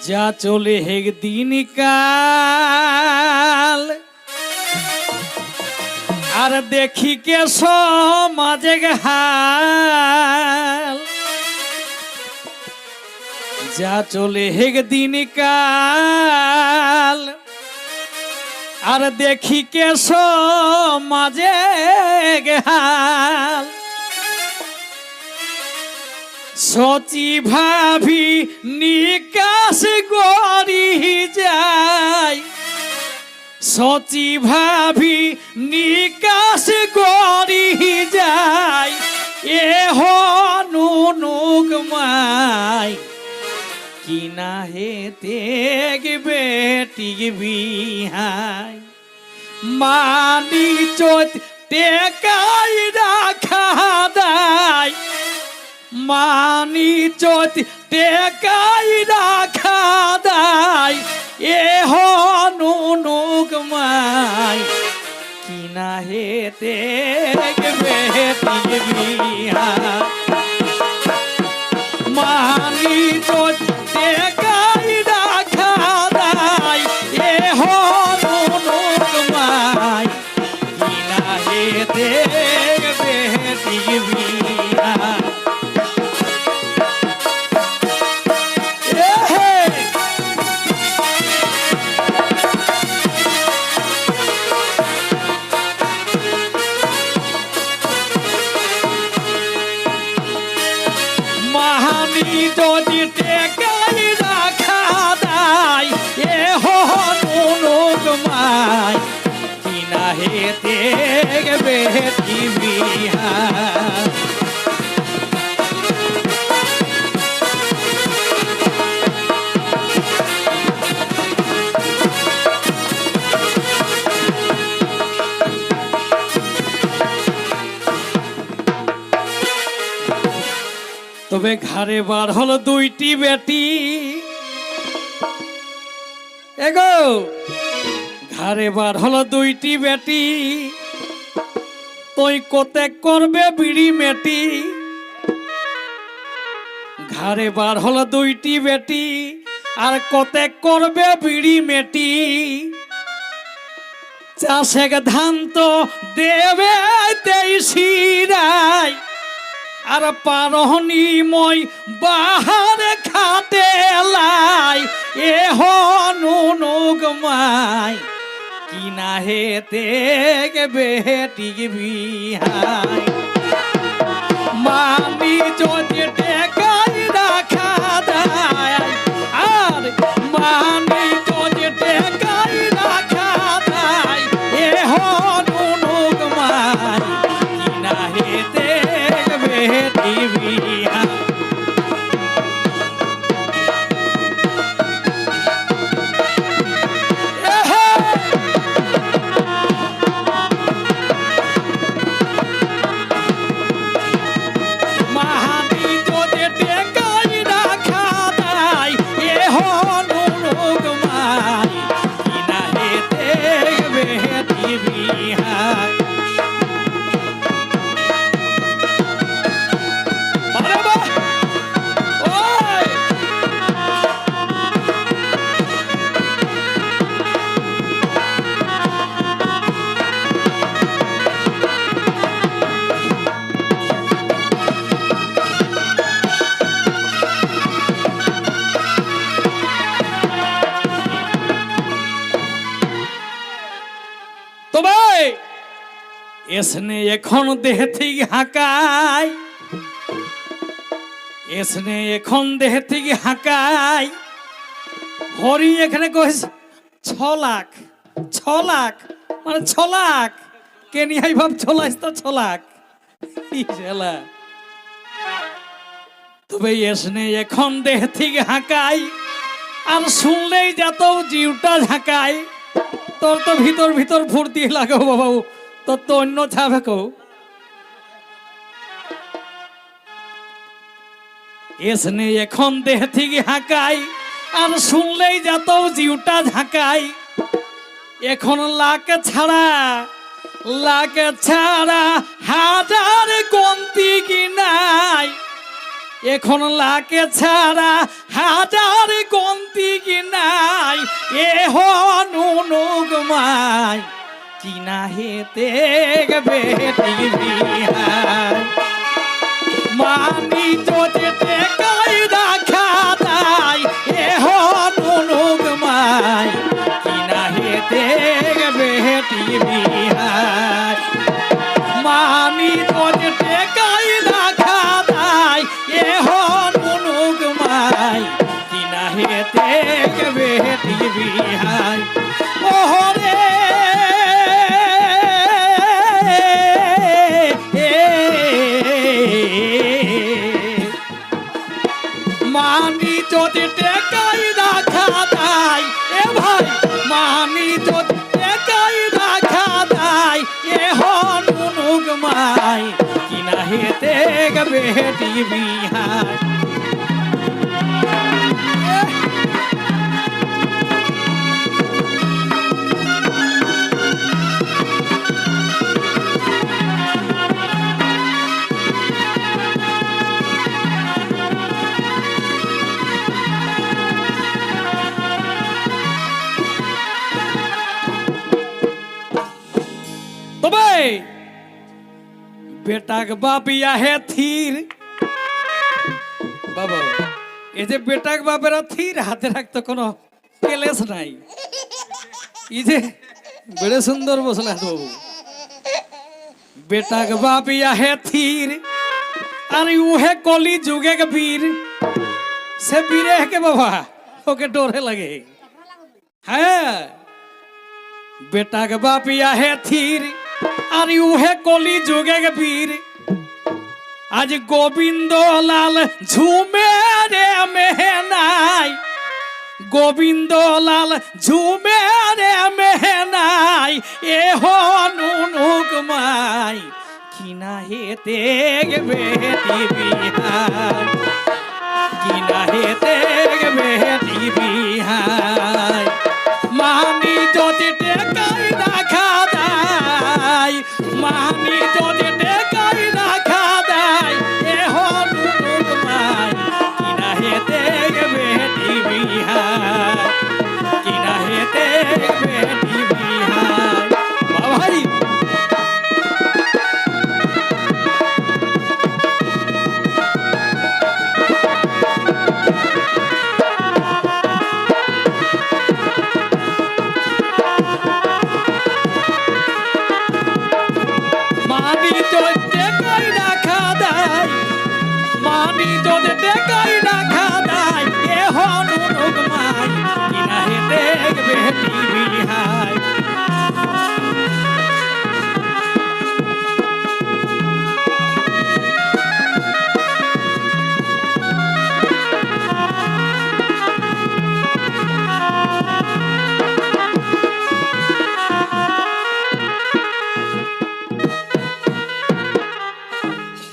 যা চলে হেগ দিন কাল আর দেখি কে সমাজে হাল যা চলে হেগ দিন কাল আর দেখি কে সমাজে হাল সচি ভাবি নিকাশ গড়ি যায় সচি ভাবি নিকাশ গড়ি যায় এ হনুক মাই কিনা হেতে বেটি বিহাই মানি চোত টেকাই রাখা দায় মানি চোত টেকাই রাখা দায় এ হনুক মাই কিনা হেতে বেটি বিহাই মানি চোত টেকাই রাখা দায় এ হনুক মাই কিনা হেতে বেটি বিহাই যদি টেকাই রাখা দায় এ হনুক মাই কিনা হেতে বেটি বিহাই তবে ঘরে বার হলো দুইটি বেটি এগো ঘরে বার হলো দুইটি বেটি তুই কোতে করবে বিড়ি মেটি ঘরে বার হলো দুইটি বেটি আর কোতে করবে বিড়ি মেটি চাষে ধান তো দেবে তেইশিরায় আর পারহনি মই বাহারে খাতে লাই এ হনুক মাই কিনা হেতে বেটি বিহাই মানি যদি টেকাই রাখা দায় আর মানি যদি টেকাই রাখা দায় এ হনুক মাই কিনা হেতে বেটি বিহাই মাহানি যদি টেকাই রাখা দায় এ হনুক মাই কিনা হেতে বেটি বিহাই তবে এসনে এখন দেহ থেকে হাঁকায় এসনে এখন দেহ থেকে হাঁকায় হরি এখানে কয়েছে 6 লাখ 6 লাখ মানে 6 লাখ কে নিহাই ভাব চলাইস তো 6 লাখ তবে এসনে এখন দেহ থেকে হাঁকায় আর শুনলেই যত জিউটা ঝাঁকায় তোর তো ভিতর ভিতর ফুর্তি লাগো বাবু তোর তো অন্য ছাভেকো এসনে এখন দেহ থেকে হাঁকাই আর শুনলেই যত জিউটা ঝাঁকাই এখন লাখ ছাড়া হাজার কমতি কি নাই এখন লাখ ছাড়া হাজার কমতি কিনা হেতে বেটি বিহার মানি চোটে কাই রাখা তাই এহ নুনুক মাই কিনা হেতে বেটি বিহার মানি চোটে কাই রাখা তাই এহ নুনুক মাই কিনা হেতে বেটি বিহার ওহরে মানি যদি টেকাই রাখা দাই এ ভাই মানি যদি টেকাই রাখা দাই এ হনুক মাই কিনা হেতে বেটি বিহার তবে বেটাক বাপিয়া হে থির বাবা এই যে বেটাক বাপেরা থির হাতে রাখতো কোনো কেলেস নাই এই যে বেড়ে সুন্দর বসলা বাবু বেটাক বাপিয়া হে থির আর উহে কলি যুগে বীর সে বীরে কে বাবা ওকে ডরে লাগে হ্যাঁ বেটাক বাপিয়া হে থির আর উহে কলি যুগে বীর আজ গোবিন্দ লাল ঝুমে রে মেহনাই গোবিন্দ লাল ঝুমে রে মেহনাই এ হনুক মাই কিনা হেতে বেটি বিহার কিনা হেতে